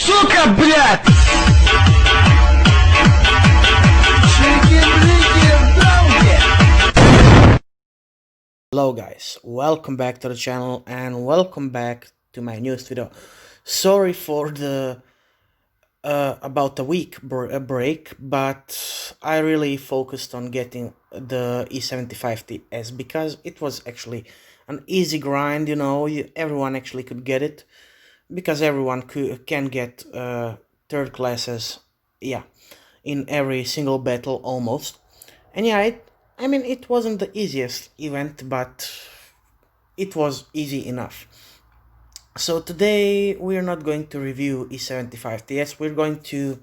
Сука, блядь! Hello guys, welcome back to the channel and welcome back to my newest video. Sorry for the about a week break, but I really focused on getting the E75TS because it was actually an easy grind, you know, everyone actually could get it because everyone can get third classes, yeah, in every single battle almost. And yeah, I mean, it wasn't the easiest event, but it was easy enough. So today we're not going to review E75TS, we're going to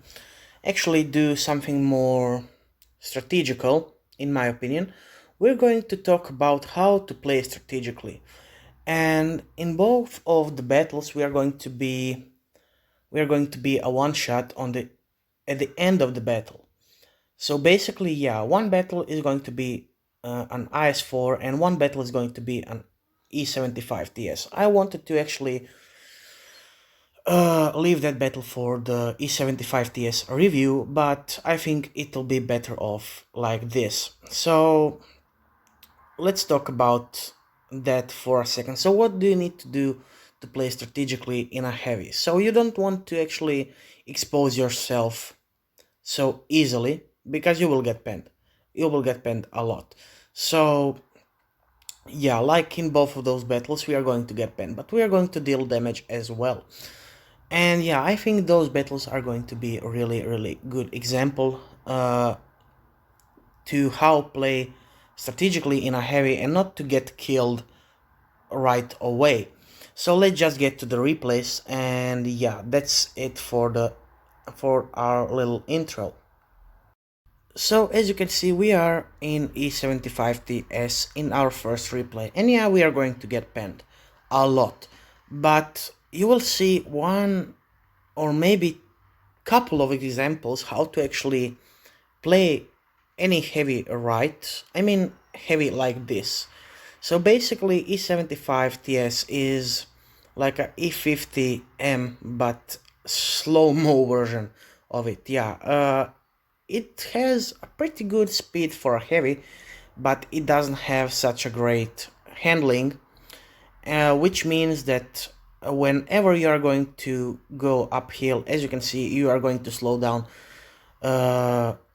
actually do something more strategical, in my opinion. We're going to talk about how to play strategically. And in both of the battles we are going to be a one shot on the at the end of the battle. So basically, yeah, one battle is going to be an IS-4 and one battle is going to be an E75TS. I wanted to actually leave that battle for the E75TS review, but I think it'll be better off like this. So let's talk about that for a second. So what do you need to do to play strategically in a heavy? So you don't want to actually expose yourself so easily because you will get penned. You will get penned a lot. So yeah, like in both of those battles we are going to get penned, but we are going to deal damage as well. And yeah, I think those battles are going to be a really good example to how play strategically in a heavy and not to get killed right away. So let's just get to the replays, and yeah, that's it for our little intro. So as you can see, we are in E75TS in our first replay, and yeah, we are going to get penned a lot, but you will see one or maybe couple of examples how to actually play any heavy right. I mean heavy like this. So basically E75TS is like a E50M but slow-mo version of it. Yeah, it has a pretty good speed for a heavy, but it doesn't have such a great handling, which means that whenever you are going to go uphill, as you can see, you are going to slow down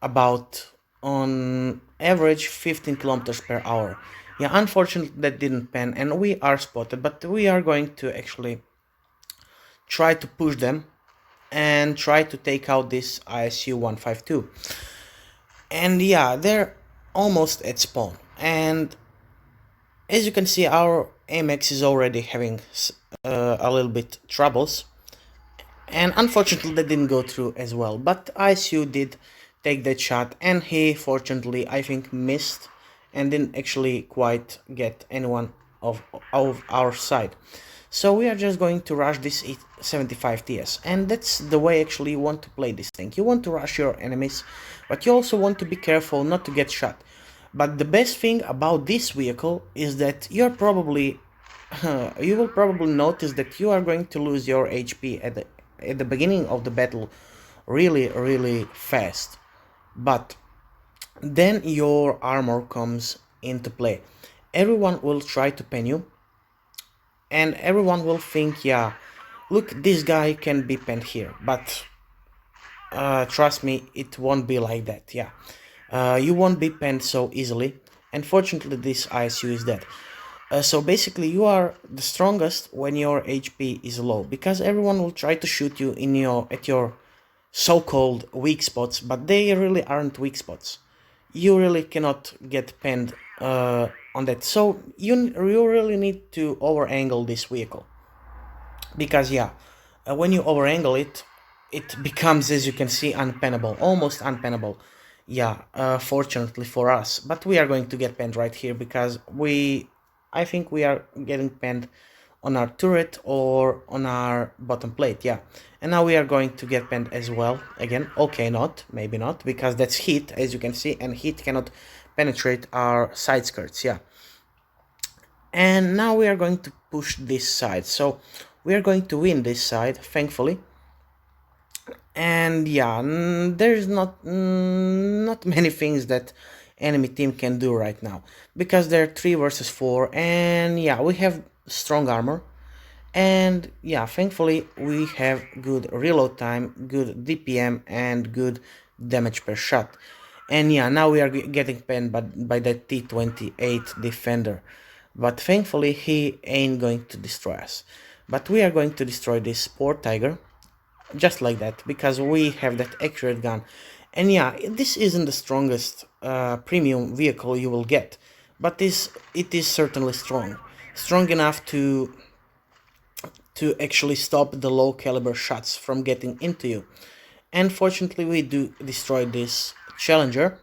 about on average 15 kilometers per hour. Yeah, unfortunately that didn't pen and we are spotted, but we are going to actually try to push them and try to take out this ISU 152. And yeah, they're almost at spawn, and as you can see our AMX is already having a little bit troubles, and unfortunately that didn't go through as well, but ISU did take that shot, and he fortunately I think missed and didn't actually quite get anyone of our side. So we are just going to rush this E75TS, and that's the way actually you want to play this thing. You want to rush your enemies, but you also want to be careful not to get shot. But the best thing about this vehicle is that you're probably you will probably notice that you are going to lose your HP at the beginning of the battle really fast, but then your armor comes into play. Everyone will try to pen you, and everyone will think, yeah, look, this guy can be penned here, but trust me, it won't be like that. Yeah, you won't be penned so easily. Unfortunately, this ISU is dead. So basically you are the strongest when your HP is low, because everyone will try to shoot you in at your so-called weak spots, but they really aren't weak spots. You really cannot get penned on that. So you really need to over-angle this vehicle, because yeah, when you over-angle it, it becomes, as you can see, unpennable, almost unpennable. Yeah, fortunately for us, but we are going to get penned right here because I think we are getting penned on our turret or on our bottom plate. Yeah, and now we are going to get penned as well again. Okay, not, maybe not, because that's heat, as you can see, and heat cannot penetrate our side skirts. Yeah, and now we are going to push this side, so we are going to win this side, thankfully. And yeah, there's not many things that enemy team can do right now because they're 3 versus 4, and yeah, we have strong armor. And yeah, thankfully we have good reload time, good DPM, and good damage per shot. And yeah, now we are getting penned by that T28 defender. But thankfully he ain't going to destroy us. But we are going to destroy this poor tiger, just like that, because we have that accurate gun. And yeah, this isn't the strongest premium vehicle you will get, but it is certainly strong enough to actually stop the low caliber shots from getting into you. And fortunately we do destroy this challenger,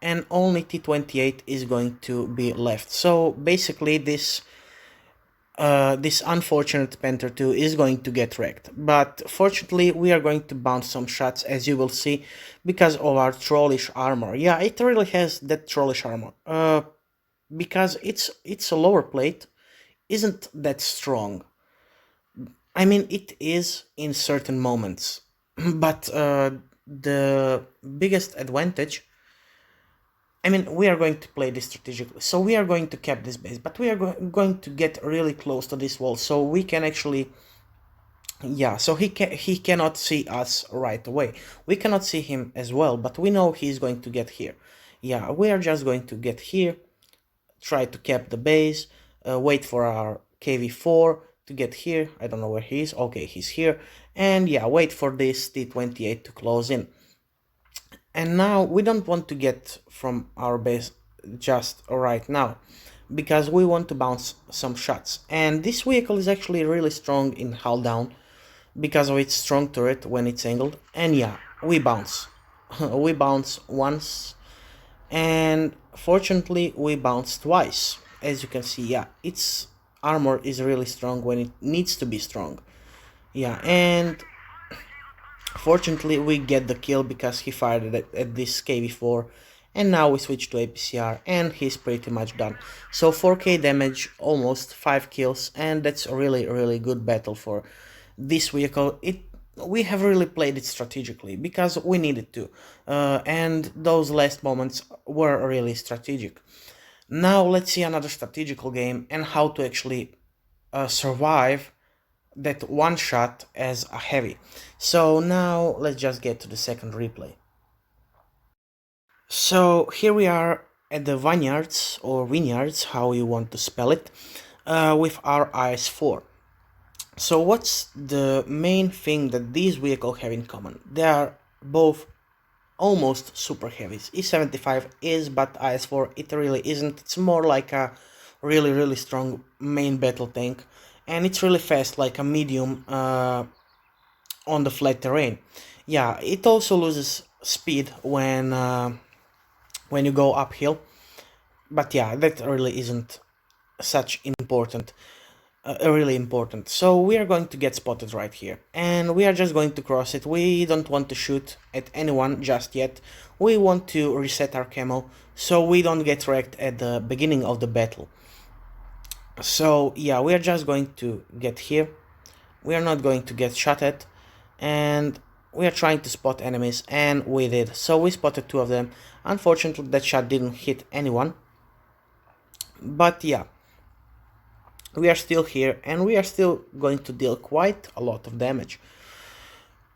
and only T28 is going to be left. So basically this unfortunate Panther 2 is going to get wrecked. But fortunately we are going to bounce some shots, as you will see, because of our trollish armor. Yeah, it really has that trollish armor. Because it's a lower plate isn't that strong. I mean, it is in certain moments, but the biggest advantage. I mean, we are going to play this strategically, so we are going to cap this base, but we are going to get really close to this wall, so we can actually, yeah. So he cannot see us right away. We cannot see him as well, but we know he's going to get here. Yeah, we are just going to get here, try to cap the base, wait for our KV4 to get here. I don't know where he is. Okay, he's here. And yeah, wait for this T28 to close in. And now we don't want to get from our base just right now, because we want to bounce some shots. And this vehicle is actually really strong in hull down because of its strong turret when it's angled. And yeah, we bounce. We bounce once, and fortunately we bounce twice. As you can see, yeah, its armor is really strong when it needs to be strong. Yeah, and fortunately we get the kill because he fired at this KV4, and now we switch to APCR and he's pretty much done. So 4k damage, almost 5 kills, and that's a really good battle for this vehicle. We have really played it strategically because we needed to, and those last moments were really strategic. Now let's see another strategical game and how to actually survive that one shot as a heavy. So now let's just get to the second replay. So here we are at the vineyards, or vineyards, how you want to spell it, with our IS-4. So what's the main thing that these vehicles have in common? They are both almost super heavies. E75 is, but IS-4 it really isn't. It's more like a really strong main battle tank, and it's really fast, like a medium on the flat terrain. Yeah, it also loses speed when you go uphill, but yeah, that really isn't such important. Really important. So we are going to get spotted right here, and we are just going to cross it. We don't want to shoot at anyone just yet. We want to reset our camo so we don't get wrecked at the beginning of the battle. So yeah, we are just going to get here. We are not going to get shot at, and we are trying to spot enemies, and we did. So we spotted 2 of them. Unfortunately that shot didn't hit anyone, but yeah, we are still here, and we are still going to deal quite a lot of damage.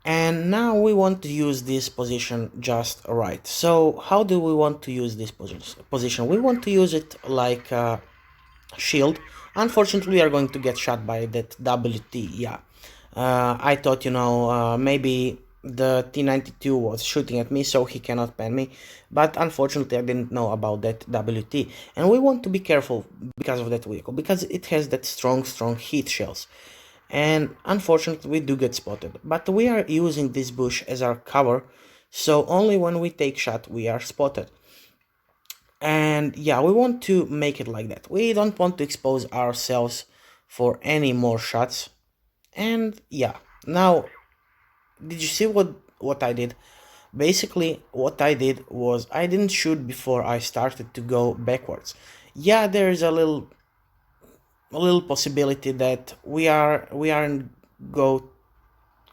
And now we want to use this position just right. So how do we want to use this position? We want to use it like a shield. Unfortunately we are going to get shot by that WT. Yeah, I thought, maybe the T92 was shooting at me, so he cannot pen me, but unfortunately I didn't know about that WT. And we want to be careful because of that vehicle, because it has that strong heat shells, and unfortunately we do get spotted. But we are using this bush as our cover, so only when we take shot we are spotted. And yeah, we want to make it like that. We don't want to expose ourselves for any more shots. And yeah, now, did you see what I did? Basically what I did was I didn't shoot before I started to go backwards. Yeah, there is a little possibility that we aren't go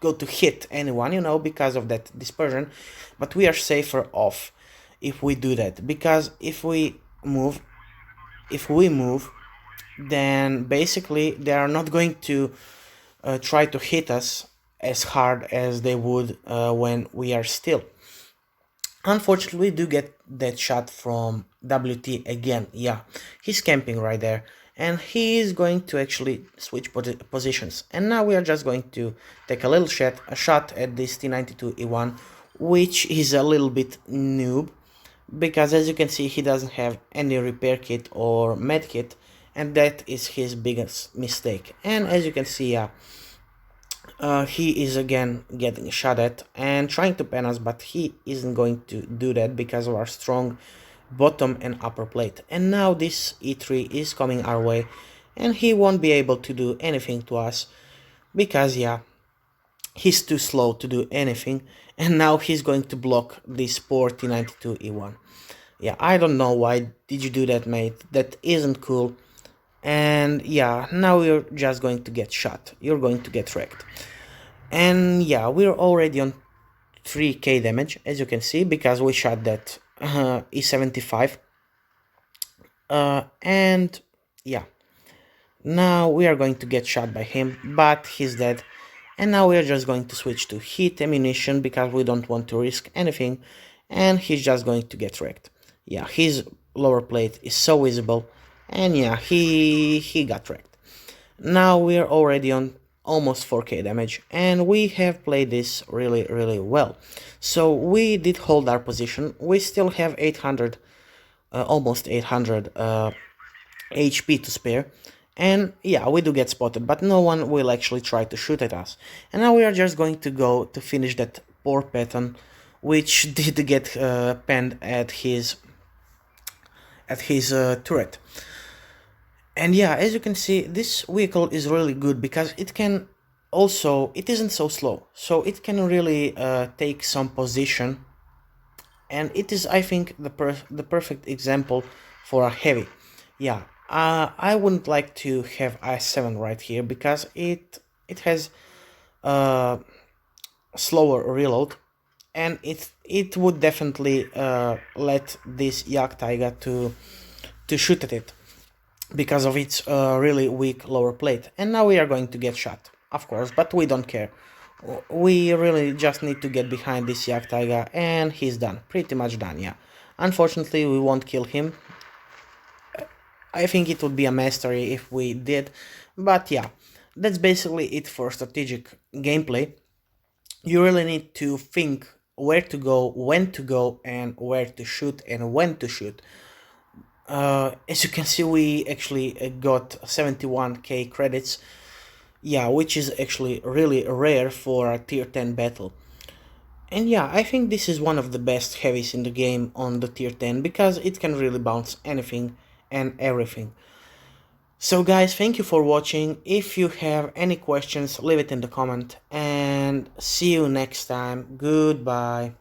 go to hit anyone, because of that dispersion, but we are safer off if we do that, because move if we move, then basically they are not going to try to hit us as hard as they would when we are still. Unfortunately, we do get that shot from WT again. Yeah, he's camping right there. And he is going to actually switch positions. And now we are just going to take a little shot at this T92E1, which is a little bit noob. Because as you can see, he doesn't have any repair kit or med kit. And that is his biggest mistake. And as you can see, he is again getting shot at and trying to pen us, but he isn't going to do that because of our strong bottom and upper plate. And now this E3 is coming our way, and he won't be able to do anything to us because, yeah, he's too slow to do anything. And now he's going to block this poor T92E1. Yeah, I don't know why did you do that, mate. That isn't cool. And yeah, now you're just going to get shot. You're going to get wrecked. And yeah, we're already on 3k damage, as you can see, because we shot that E75. And yeah, now we are going to get shot by him, but he's dead. And now we are just going to switch to heat ammunition because we don't want to risk anything. And he's just going to get wrecked. Yeah, his lower plate is so visible. And yeah, he got wrecked. Now we're already on almost 4k damage, and we have played this really well. So we did hold our position. We still have 800, almost 800 HP to spare. And yeah, we do get spotted, but no one will actually try to shoot at us. And now we are just going to go to finish that poor Patton, which did get penned at his turret. And yeah, as you can see, this vehicle is really good because it isn't so slow, so it can really take some position, and it is, I think, the perfect example for a heavy. Yeah, I wouldn't like to have i7 right here because it has slower reload, and it would definitely let this Jagdtiger to shoot at it because of its really weak lower plate. And now we are going to get shot, of course, but we don't care. We really just need to get behind this Jagdtiger, and he's done, pretty much done. Yeah, unfortunately we won't kill him. I think it would be a mastery if we did, but yeah, that's basically it for strategic gameplay. You really need to think where to go, when to go, and where to shoot and when to shoot. As you can see, we actually got 71k credits, yeah, which is actually really rare for a tier 10 battle. And yeah, I think this is one of the best heavies in the game on the tier 10 because it can really bounce anything and everything. So guys, thank you for watching. If you have any questions, leave it in the comment, and see you next time. Goodbye.